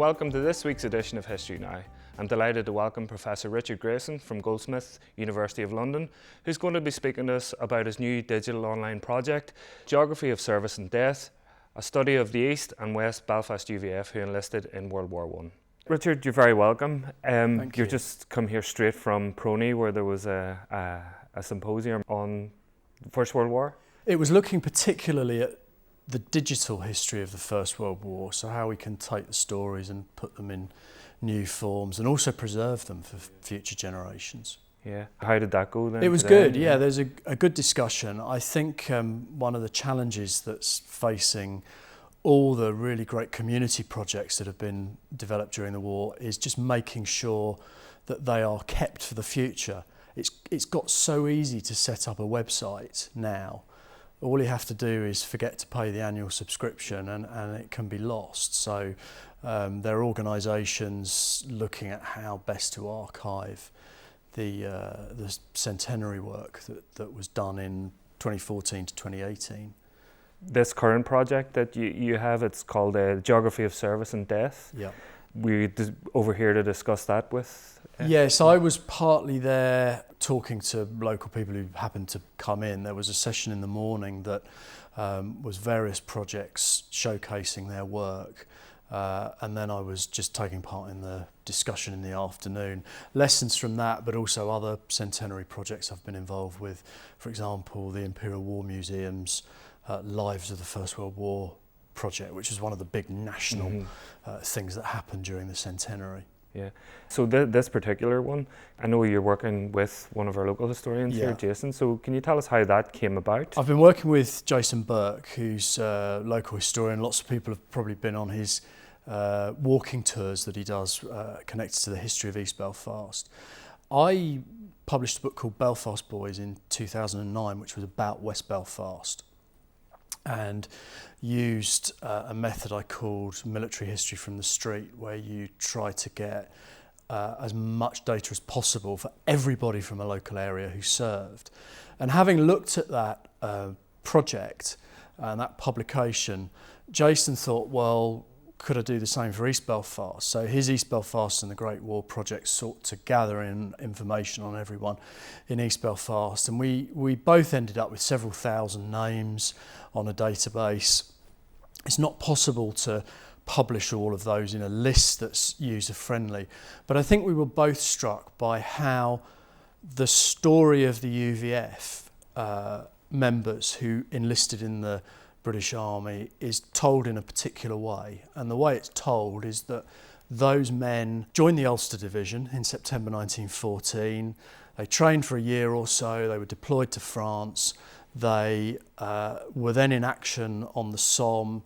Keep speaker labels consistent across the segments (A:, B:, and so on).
A: welcome to this week's edition of History Now. I'm delighted to welcome Professor Richard Grayson from Goldsmiths, University of London, who's going to be speaking to us about his new digital online project, Geography of Service and Death, a study of the East and West Belfast UVF who enlisted in World War I. Richard, you're very welcome.
B: Thank you.
A: You've just come here straight from Prony, where there was a symposium on the First World War.
B: It was looking particularly at the digital history of the First World War, so how we can take the stories and put them in new forms and also preserve them for future generations.
A: Yeah. How did that go then?
B: It was good, yeah. There's a good discussion. I think one of the challenges that's facing all the really great community projects that have been developed during the war is just making sure that they are kept for the future. It's got so easy to set up a website now. All you have to do is forget to pay the annual subscription and it can be lost. So there are organisations looking at how best to archive the centenary work that was done in 2014 to 2018.
A: This current project that you have, it's called Geography of Service and Death.
B: Yeah.
A: We're over here to discuss that with...
B: Yes, I was partly there talking to local people who happened to come in. There was a session in the morning that was various projects showcasing their work. And then I was just taking part in the discussion in the afternoon. Lessons from that, but also other centenary projects I've been involved with. For example, the Imperial War Museum's Lives of the First World War project, which is one of the big national things that happened during the centenary.
A: Yeah. So this particular one, I know you're working with one of our local historians here, Jason. So can you tell us how that came about?
B: I've been working with Jason Burke, who's a local historian. Lots of people have probably been on his walking tours that he does connected to the history of East Belfast. I published a book called Belfast Boys in 2009, which was about West Belfast, and used a method I called military history from the street, where you try to get as much data as possible for everybody from a local area who served. And having looked at that project and that publication, Jason thought, well, could I do the same for East Belfast? So his East Belfast and the Great War project sought to gather in information on everyone in East Belfast, and we both ended up with several thousand names on a database. It's not possible to publish all of those in a list that's user-friendly, but I think we were both struck by how the story of the UVF members who enlisted in the British Army is told in a particular way, and the way it's told is that those men joined the Ulster Division in September 1914. They trained for a year or so, they were deployed to France, they were then in action on the Somme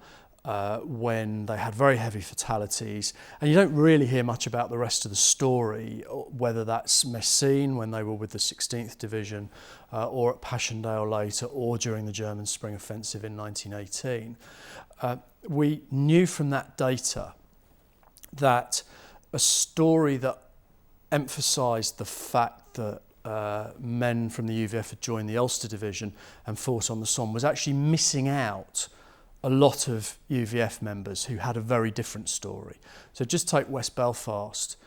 B: when they had very heavy fatalities, and you don't really hear much about the rest of the story, whether that's Messines when they were with the 16th Division or at Passchendaele later, or during the German Spring Offensive in 1918. We knew from that data that a story that emphasised the fact that men from the UVF had joined the Ulster Division and fought on the Somme was actually missing out a lot of UVF members who had a very different story. So just take West Belfast,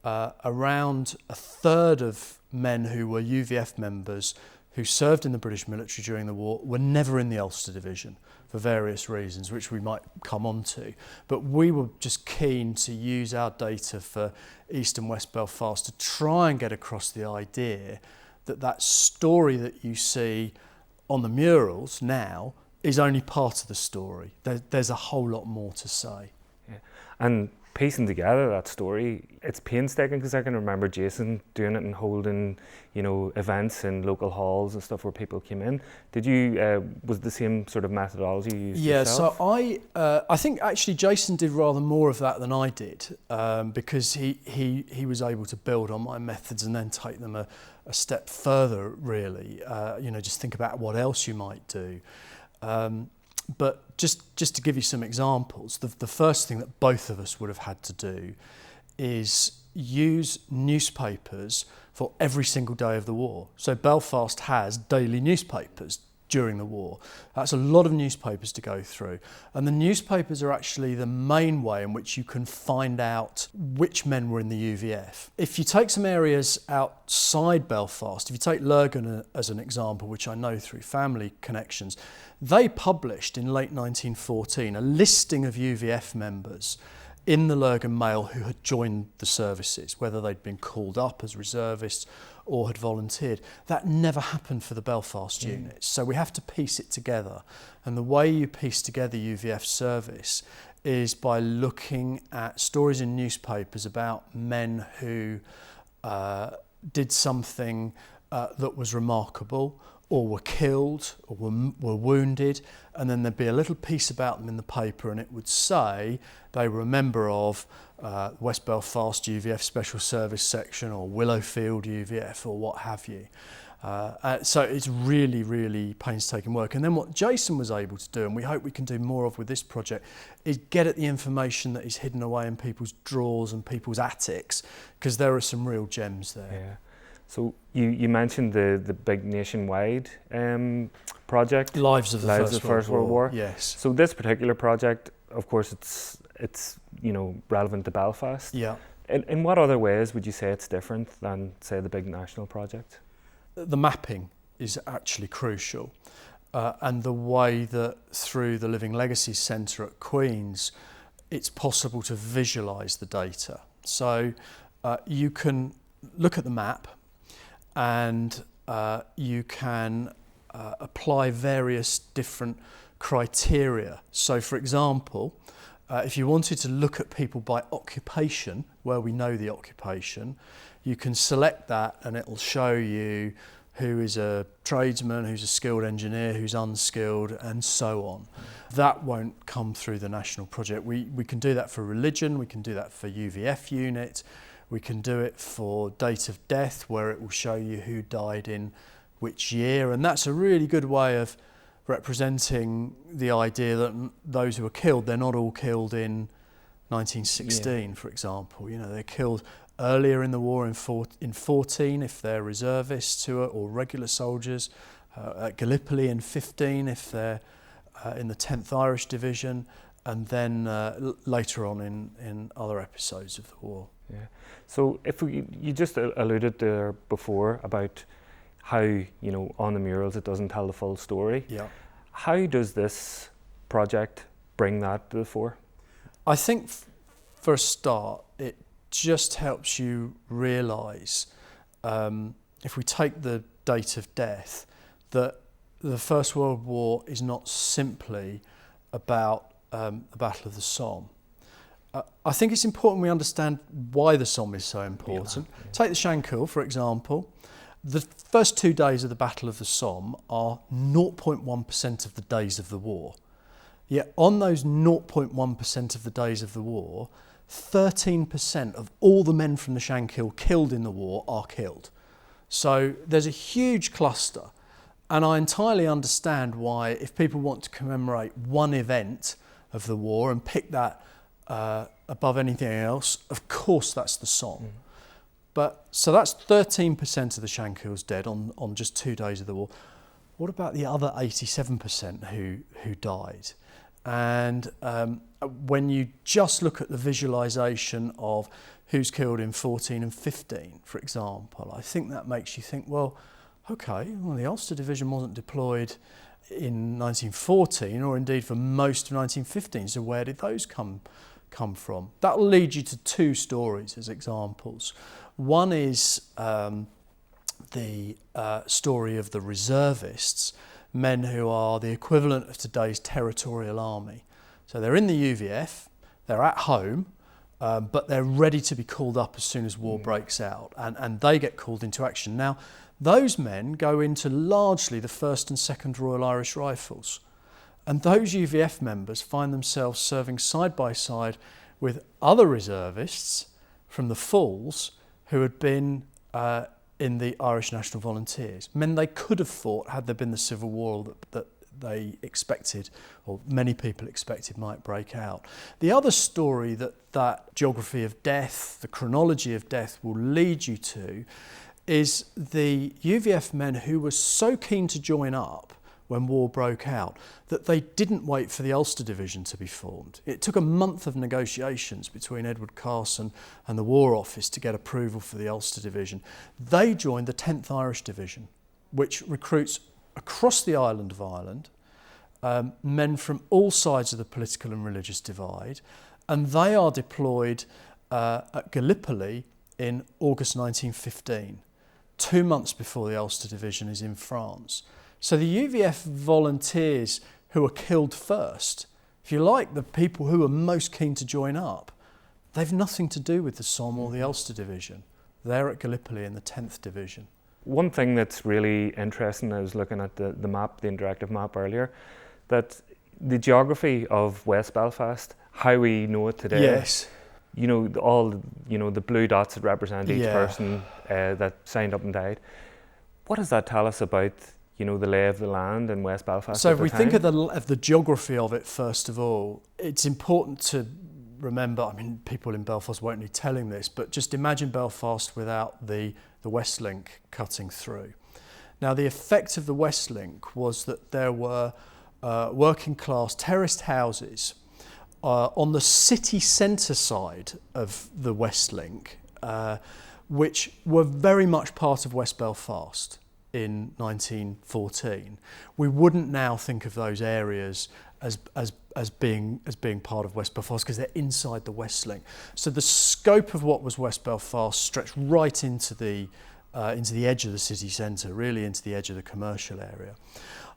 B: around a third of men who were UVF members who served in the British military during the war were never in the Ulster Division for various reasons, which we might come on to. But we were just keen to use our data for East and West Belfast to try and get across the idea that that story that you see on the murals now is only part of the story. There's a whole lot more to say.
A: Yeah. And piecing together that story, it's painstaking, because I can remember Jason doing it and holding, events in local halls and stuff where people came in. Did you, was the same sort of methodology you used yourself?
B: So I think actually Jason did rather more of that than I did, because he was able to build on my methods and then take them a step further, really. Just think about what else you might do. But just to give you some examples, the first thing that both of us would have had to do is use newspapers for every single day of the war. So Belfast has daily newspapers during the war. That's a lot of newspapers to go through. And the newspapers are actually the main way in which you can find out which men were in the UVF. If you take some areas outside Belfast, if you take Lurgan as an example, which I know through family connections, they published in late 1914 a listing of UVF members in the Lurgan Mail who had joined the services, whether they'd been called up as reservists or had volunteered. That never happened for the Belfast units, so we have to piece it together. And the way you piece together UVF service is by looking at stories in newspapers about men who did something that was remarkable, or were killed, or were wounded, and then there'd be a little piece about them in the paper, and it would say they were a member of West Belfast UVF Special Service Section, or Willowfield UVF, or what have you. So it's really, really painstaking work. And then what Jason was able to do, and we hope we can do more of with this project, is get at the information that is hidden away in people's drawers and people's attics, because there are some real gems there.
A: Yeah. So you mentioned the big nationwide project,
B: Lives of the
A: First World War.
B: Yes.
A: So this particular project, of course, it's relevant to Belfast.
B: Yeah.
A: In what other ways would you say it's different than, say, the big national project?
B: The mapping is actually crucial, and the way that through the Living Legacies Centre at Queen's, it's possible to visualise the data. So you can look at the map, and you can apply various different criteria. So for example, if you wanted to look at people by occupation, where we know the occupation, you can select that and it'll show you who is a tradesman, who's a skilled engineer, who's unskilled, and so on. That won't come through the national project. We can do that for religion, we can do that for UVF unit, we can do it for date of death, where it will show you who died in which year, and that's a really good way of representing the idea that those who were killed, they're not all killed in 1916, for example. You know, they're killed earlier in the war in 14 if they're reservists or regular soldiers, at Gallipoli in 15 if they're in the 10th Irish Division, and then later on in other episodes of the war.
A: Yeah. So you just alluded there before about how, on the murals it doesn't tell the full story.
B: Yeah.
A: How does this project bring that to the fore?
B: I think for a start, it just helps you realise, if we take the date of death, that the First World War is not simply about the Battle of the Somme. I think it's important we understand why the Somme is so important. Yeah. Take the Shankill, for example. The first 2 days of the Battle of the Somme are 0.1% of the days of the war. Yet on those 0.1% of the days of the war, 13% of all the men from the Shankill killed in the war are killed. So there's a huge cluster, and I entirely understand why, if people want to commemorate one event of the war and pick that above anything else, of course that's the Somme. But so that's 13% of the Shankills dead on just 2 days of the war. What about the other 87% who died? And when you just look at the visualisation of who's killed in 14 and 15, for example, I think that makes you think, well, okay, well, the Ulster Division wasn't deployed in 1914, or indeed for most of 1915, so where did those come from? That will lead you to 2 stories as examples. One is the story of the reservists, men who are the equivalent of today's territorial army. So they're in the UVF, they're at home, but they're ready to be called up as soon as war breaks out, and they get called into action. Now, those men go into largely the 1st and 2nd Royal Irish Rifles, and those UVF members find themselves serving side by side with other reservists from the Falls who had been in the Irish National Volunteers. Men they could have fought had there been the Civil War that they expected, or many people expected, might break out. The other story that geography of death, the chronology of death will lead you to, is the UVF men who were so keen to join up when war broke out, that they didn't wait for the Ulster Division to be formed. It took a month of negotiations between Edward Carson and the War Office to get approval for the Ulster Division. They joined the 10th Irish Division, which recruits across the island of Ireland, men from all sides of the political and religious divide, and they are deployed at Gallipoli in August 1915, 2 months before the Ulster Division is in France. So the UVF volunteers who are killed first, if you like, the people who are most keen to join up, they've nothing to do with the Somme or the Ulster Division. They're at Gallipoli in the 10th Division.
A: One thing that's really interesting, I was looking at the map, the interactive map earlier, that the geography of West Belfast, how we know it today.
B: Yes.
A: You know, the blue dots that represent each person that signed up and died. What does that tell us about, the lay of the land in West Belfast?
B: So if we think of the geography of it, first of all, it's important to remember, I mean, people in Belfast won't need telling this, but just imagine Belfast without the West Link cutting through. Now, the effect of the West Link was that there were working class terraced houses on the city centre side of the West Link, which were very much part of West Belfast in 1914. We wouldn't now think of those areas as being part of West Belfast because they're inside the West Link. So the scope of what was West Belfast stretched right into the edge of the city centre, really into the edge of the commercial area.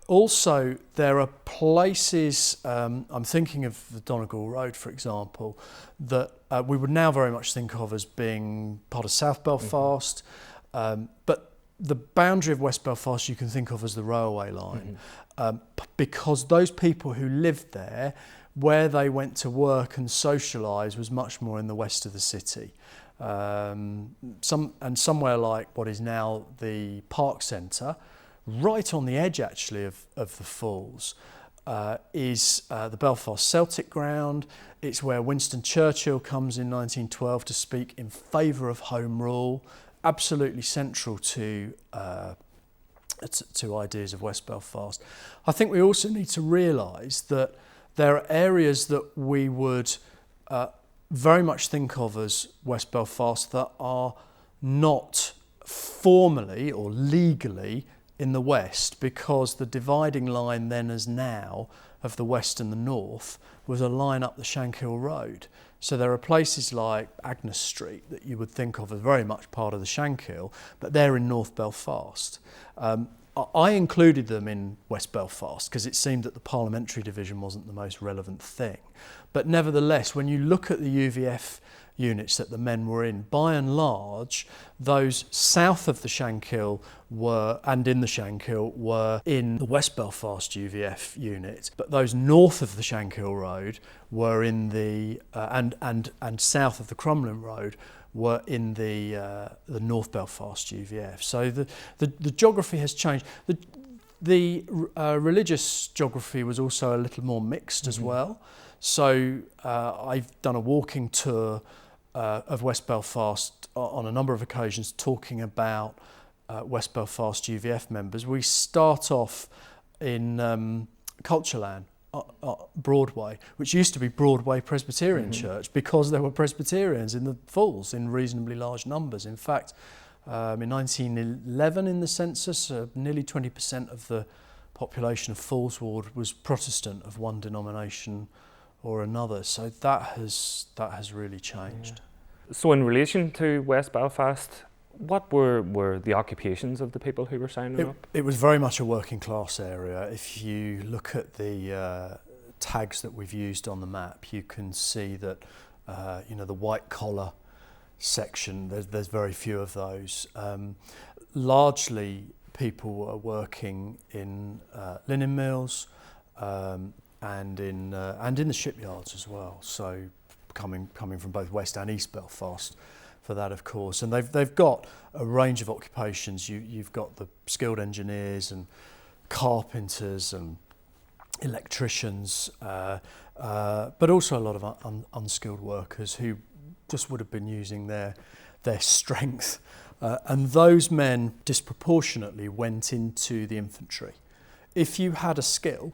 B: Also, there are places, I'm thinking of the Donegal Road, for example, that we would now very much think of as being part of South Belfast, but the boundary of West Belfast you can think of as the railway line, because those people who lived there, where they went to work and socialise was much more in the west of the city. Somewhere like what is now the Park Centre, right on the edge actually of the Falls, is the Belfast Celtic Ground. It's where Winston Churchill comes in 1912 to speak in favour of Home Rule, absolutely central to ideas of West Belfast. I think we also need to realise that there are areas that we would very much think of as West Belfast that are not formally or legally in the west, because the dividing line then as now of the west and the north was a line up the Shankill Road. So there are places like Agnes Street that you would think of as very much part of the Shankill, but they're in North Belfast. I included them in West Belfast because it seemed that the parliamentary division wasn't the most relevant thing. But nevertheless, when you look at the UVF units that the men were in, by and large, those south of the Shankill and in the Shankill were in the West Belfast UVF unit, but those north of the Shankill Road were in the and south of the Crumlin Road were in the North Belfast UVF. So the geography has changed. The religious geography was also a little more mixed as well. So I've done a walking tour of West Belfast on a number of occasions, talking about West Belfast UVF members. We start off in Cultureland, Broadway, which used to be Broadway Presbyterian Church, because there were Presbyterians in the Falls in reasonably large numbers. In fact, in 1911 in the census, nearly 20% of the population of Fallsward was Protestant of one denomination or another. So that has really changed.
A: So in relation to West Belfast, what were the occupations of the people who were signing up?
B: It was very much a working class area. If you look at the tags that we've used on the map, you can see that the white collar section, there's very few of those. Largely people were working in linen mills, and in the shipyards as well. So coming from both West and East Belfast for that, of course. And they've got a range of occupations. You've got the skilled engineers and carpenters and electricians, but also a lot of unskilled workers who just would have been using their strength. And those men disproportionately went into the infantry if you had a skill,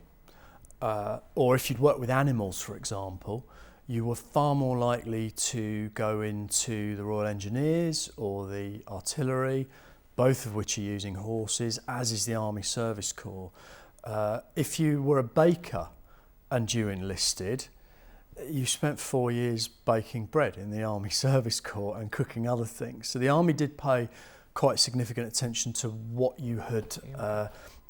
B: or if you'd worked with animals, for example, you were far more likely to go into the Royal Engineers or the Artillery, both of which are using horses, as is the Army Service Corps. If you were a baker and you enlisted, you spent 4 years baking bread in the Army Service Corps and cooking other things. So the Army did pay quite significant attention to what you had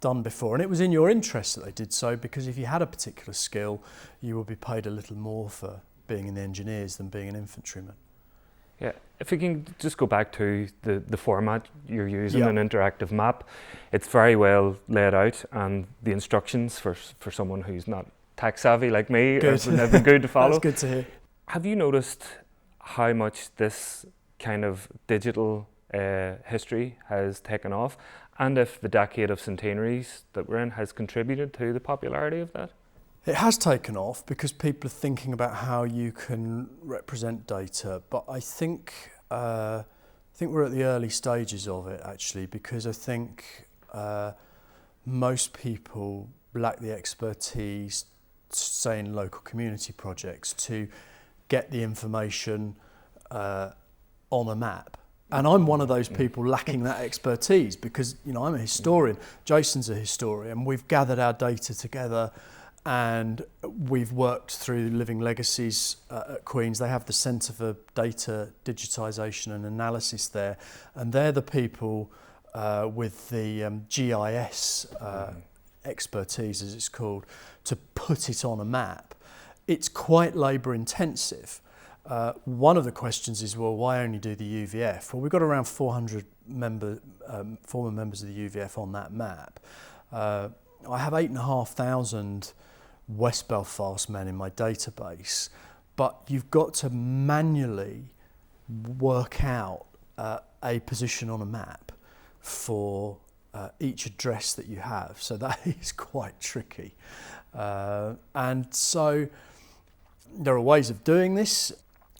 B: done before. And it was in your interest that they did so, because if you had a particular skill, you would be paid a little more for being in the Engineers than being an infantryman.
A: Yeah, if we can just go back to the format you're using, an interactive map, it's very well laid out, and the instructions for someone who's not tech savvy like me have been good to follow.
B: That's good to hear.
A: Have you noticed how much this kind of digital history has taken off, and if the decade of centenaries that we're in has contributed to the popularity of that?
B: It has taken off because people are thinking about how you can represent data, but I think we're at the early stages of it, actually, because I think most people lack the expertise, say in local community projects, to get the information on a map. And I'm one of those people lacking that expertise because, you know, I'm a historian, Jason's a historian, we've gathered our data together and we've worked through Living Legacies at Queen's. They have the Centre for Data Digitisation and Analysis there, and they're the people with the GIS expertise, as it's called, to put it on a map. It's quite labour intensive. One of the questions is, well, why only do the UVF? Well, we've got around 400 former members of the UVF on that map. I have 8,500 West Belfast men in my database, but you've got to manually work out a position on a map for each address that you have. So that is quite tricky. And so there are ways of doing this,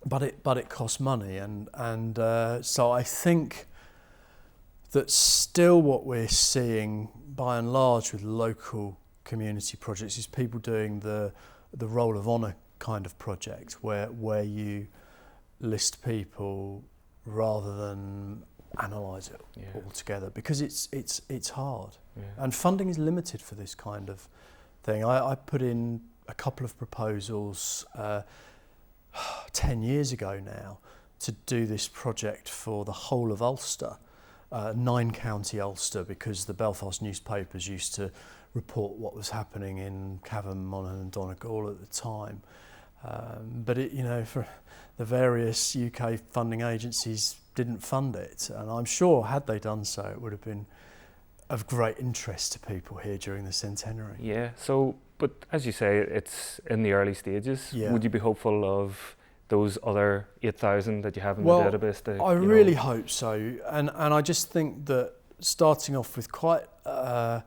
B: but it costs money. And so I think that still what we're seeing by and large with local community projects is people doing the roll of honour kind of project where you list people rather than analyse it altogether, because it's hard. And funding is limited for this kind of thing. I put in a couple of proposals 10 years ago now to do this project for the whole of Ulster, 9-county Ulster, because the Belfast newspapers used to report what was happening in Cavan, Monaghan and Donegal at the time. But it, you know, for the various UK funding agencies didn't fund it, and I'm sure had they done so it would have been of great interest to people here during the centenary. Yeah,
A: so, but as you say, it's in the early stages. Yeah. Would you be hopeful of those other 8,000 that you have in the database?
B: I really hope so, and I just think that starting off with quite a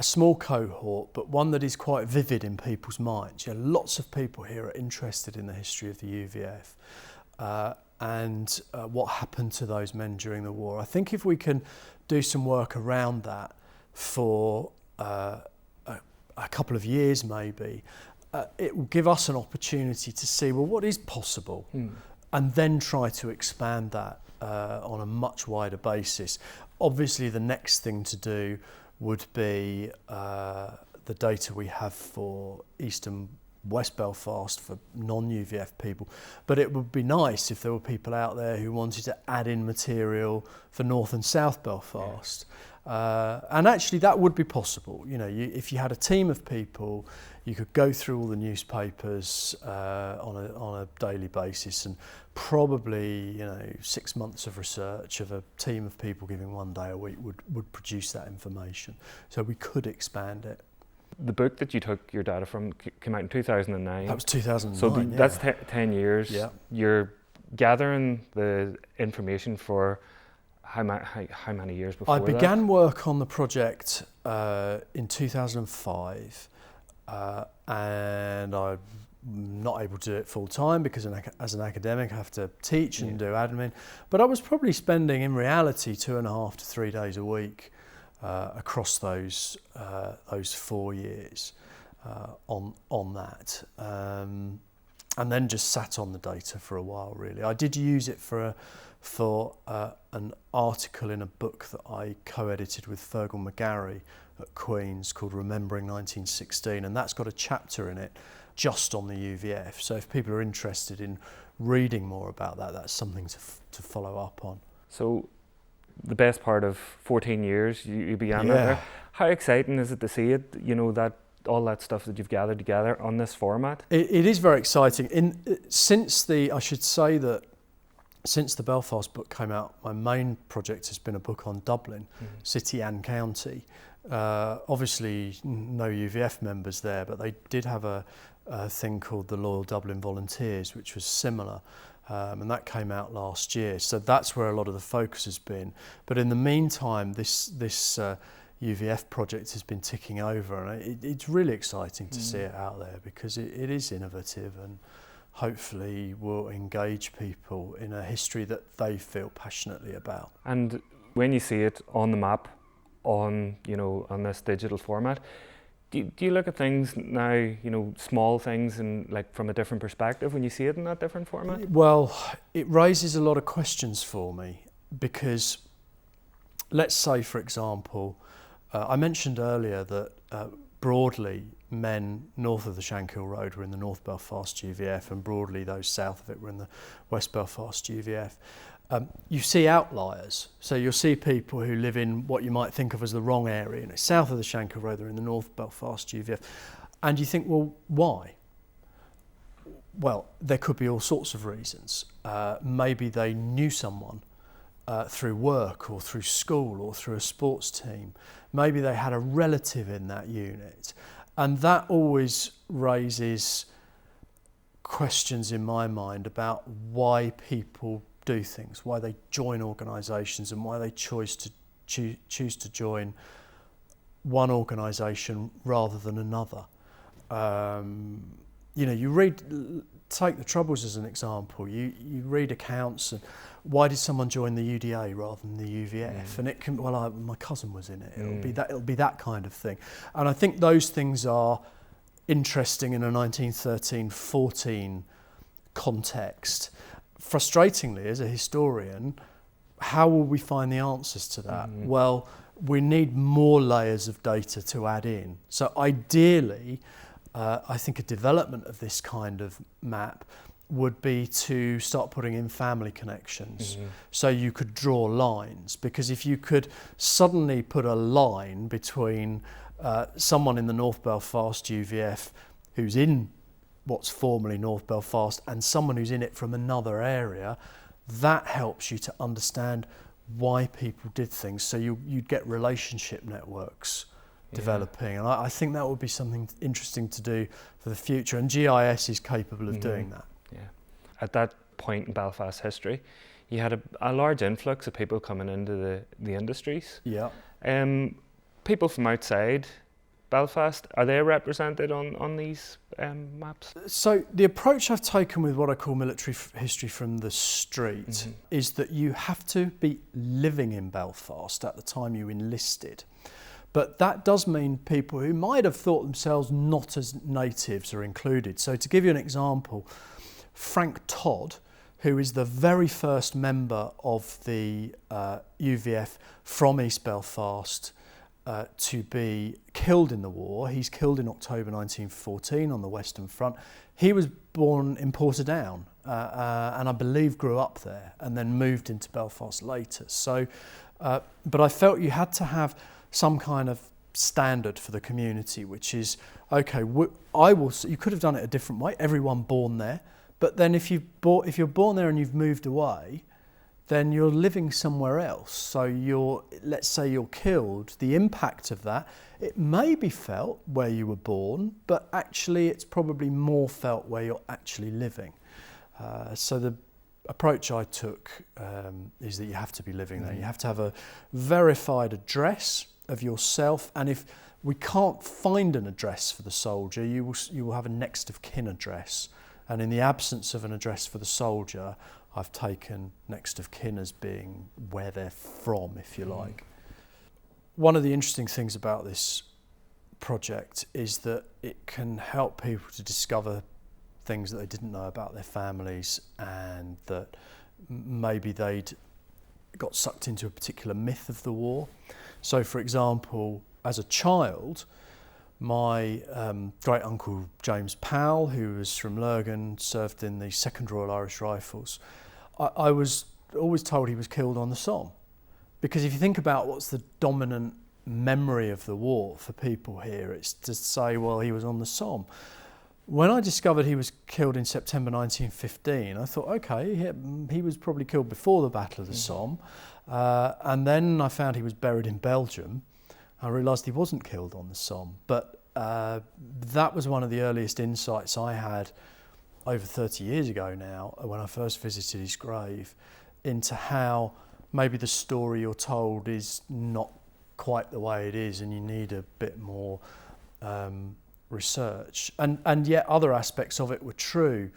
B: small cohort, but one that is quite vivid in people's minds. You know, lots of people here are interested in the history of the UVF and what happened to those men during the war. I think if we can do some work around that for a couple of years maybe, it will give us an opportunity to see, well, what is possible, and then try to expand that on a much wider basis. Obviously, the next thing to do would be the data we have for East and West Belfast for non-UVF people. But it would be nice if there were people out there who wanted to add in material for North and South Belfast. And actually that would be possible. You know, if you had a team of people, you could go through all the newspapers on a daily basis, and probably 6 months of research of a team of people giving 1 day a week would produce that information. So we could expand it.
A: The book that you took your data from came out in 2009.
B: That was 2009.
A: So that's 10 years. Yeah. You're gathering the information for how many years before that?
B: I began work on the project in 2005, and I'm not able to do it full time because as an academic I have to teach and do admin. But I was probably spending in reality 2.5 to 3 days a week across those 4 years on that, and then just sat on the data for a while. Really, I did use it for an article in a book that I co-edited with Fergal McGarry at Queen's called Remembering 1916, and that's got a chapter in it just on the UVF. So if people are interested in reading more about that, that's something to follow up on.
A: So the best part of 14 years you began that there. How exciting is it to see it, you know, that all that stuff that you've gathered together on this format?
B: It is very exciting. Since the Belfast book came out, my main project has been a book on Dublin, city and county. Obviously no UVF members there, but they did have a thing called the Loyal Dublin Volunteers, which was similar, and that came out last year. So that's where a lot of the focus has been. But in the meantime, this UVF project has been ticking over, and it's really exciting to see it out there, because it is innovative and hopefully will engage people in a history that they feel passionately about.
A: And when you see it on the map, on this digital format, do you look at things now, small things, and like from a different perspective when you see it in that different format?
B: Well, it raises a lot of questions for me, because let's say, for example, I mentioned earlier that broadly men north of the Shankill Road were in the North Belfast UVF, and broadly those south of it were in the West Belfast UVF. You see outliers, so you'll see people who live in what you might think of as the wrong area, south of the Shankill Road, they're in the North Belfast UVF, and you think, well, why? Well, there could be all sorts of reasons. Maybe they knew someone through work or through school or through a sports team. Maybe they had a relative in that unit, and that always raises questions in my mind about why people do things, why they join organisations, and why they choose to join one organisation rather than another. You take the Troubles as an example. You read accounts, and why did someone join the UDA rather than the UVF? And it can, my cousin was in it. It'll be that kind of thing. And I think those things are interesting in a 1913-14 context. Frustratingly, as a historian, how will we find the answers to that? Well, we need more layers of data to add in. So ideally, I think a development of this kind of map would be to start putting in family connections. So you could draw lines, because if you could suddenly put a line between someone in the North Belfast UVF who's in what's formerly North Belfast and someone who's in it from another area, that helps you to understand why people did things. So you'd get relationship networks developing, and I think that would be something interesting to do for the future, and GIS is capable of doing that.
A: Yeah. At that point in Belfast history, you had a large influx of people coming into the industries.
B: Yeah.
A: People from outside Belfast, are they represented on these maps?
B: So the approach I've taken with what I call military history from the street is that you have to be living in Belfast at the time you enlisted. But that does mean people who might have thought themselves not as natives are included. So to give you an example, Frank Todd, who is the very first member of the UVF from East Belfast to be killed in the war. He's killed in October 1914 on the Western Front. He was born in Portadown and I believe grew up there and then moved into Belfast later. So, but I felt you had to have some kind of standard for the community, which is, okay, you could have done it a different way, everyone born there, but then if you're born there and you've moved away, then you're living somewhere else. So let's say you're killed, the impact of that, it may be felt where you were born, but actually it's probably more felt where you're actually living. So the approach I took is that you have to be living there. You have to have a verified address of yourself, and if we can't find an address for the soldier, you will have a next of kin address. And in the absence of an address for the soldier, I've taken next of kin as being where they're from, if you like. one of the interesting things about this project is that it can help people to discover things that they didn't know about their families, and that maybe they'd got sucked into a particular myth of the war. So, for example, as a child, my great uncle James Powell, who was from Lurgan, served in the 2nd Royal Irish Rifles. I was always told he was killed on the Somme, because if you think about what's the dominant memory of the war for people here, it's to say, well, he was on the Somme. When I discovered he was killed in September 1915, I thought, okay, he was probably killed before the Battle of the Somme. And then I found he was buried in Belgium. I realised he wasn't killed on the Somme. But that was one of the earliest insights I had over 30 years ago now, when I first visited his grave, into how maybe the story you're told is not quite the way it is, and you need a bit more research. And yet other aspects of it were true,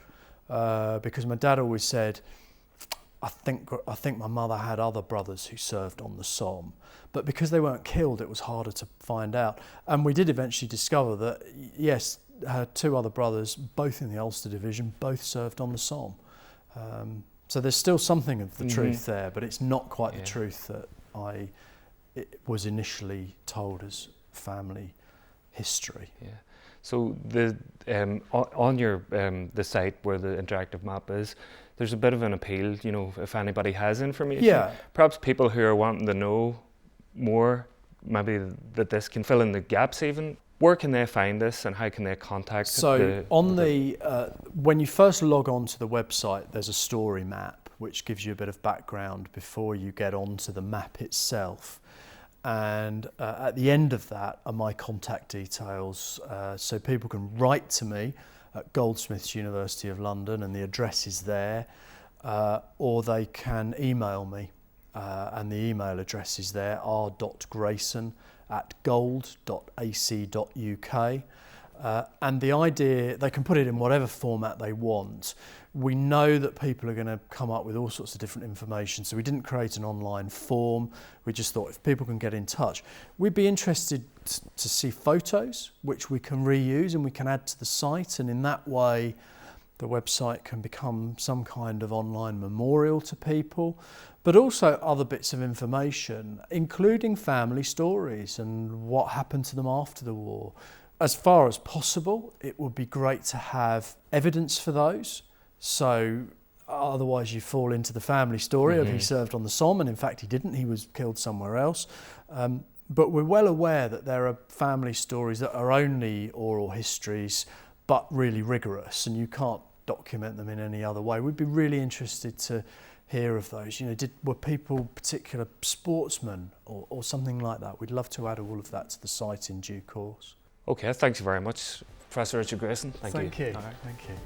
B: because my dad always said, I think my mother had other brothers who served on the Somme, but because they weren't killed, it was harder to find out. And we did eventually discover that, yes, her 2 other brothers, both in the Ulster Division, both served on the Somme. So there's still something of the truth there, but it's not quite the truth that it was initially told as family history.
A: Yeah. So the on your the site where the interactive map is, there's a bit of an appeal, you know, if anybody has information.
B: Yeah.
A: Perhaps people who are wanting to know more, maybe that this can fill in the gaps even. Where can they find this, and how can they contact?
B: So when you first log on to the website, there's a story map which gives you a bit of background before you get onto the map itself. And at the end of that are my contact details, so people can write to me at Goldsmiths, University of London, and the address is there, or they can email me, and the email address is there, r.grayson@gold.ac.uk. And the idea, they can put it in whatever format they want. We know that people are going to come up with all sorts of different information, so we didn't create an online form. We just thought if people can get in touch, we'd be interested to see photos which we can reuse and we can add to the site, and in that way the website can become some kind of online memorial to people, but also other bits of information, including family stories and what happened to them after the war. As far as possible, it would be great to have evidence for those. So otherwise you fall into the family story of he served on the Somme, and in fact he didn't, he was killed somewhere else. But we're well aware that there are family stories that are only oral histories, but really rigorous, and you can't document them in any other way. We'd be really interested to hear of those. You know, were people particular sportsmen or something like that? We'd love to add all of that to the site in due course.
A: Okay, thank you very much, Professor Richard Grayson. Thank you.
B: All right, thank you.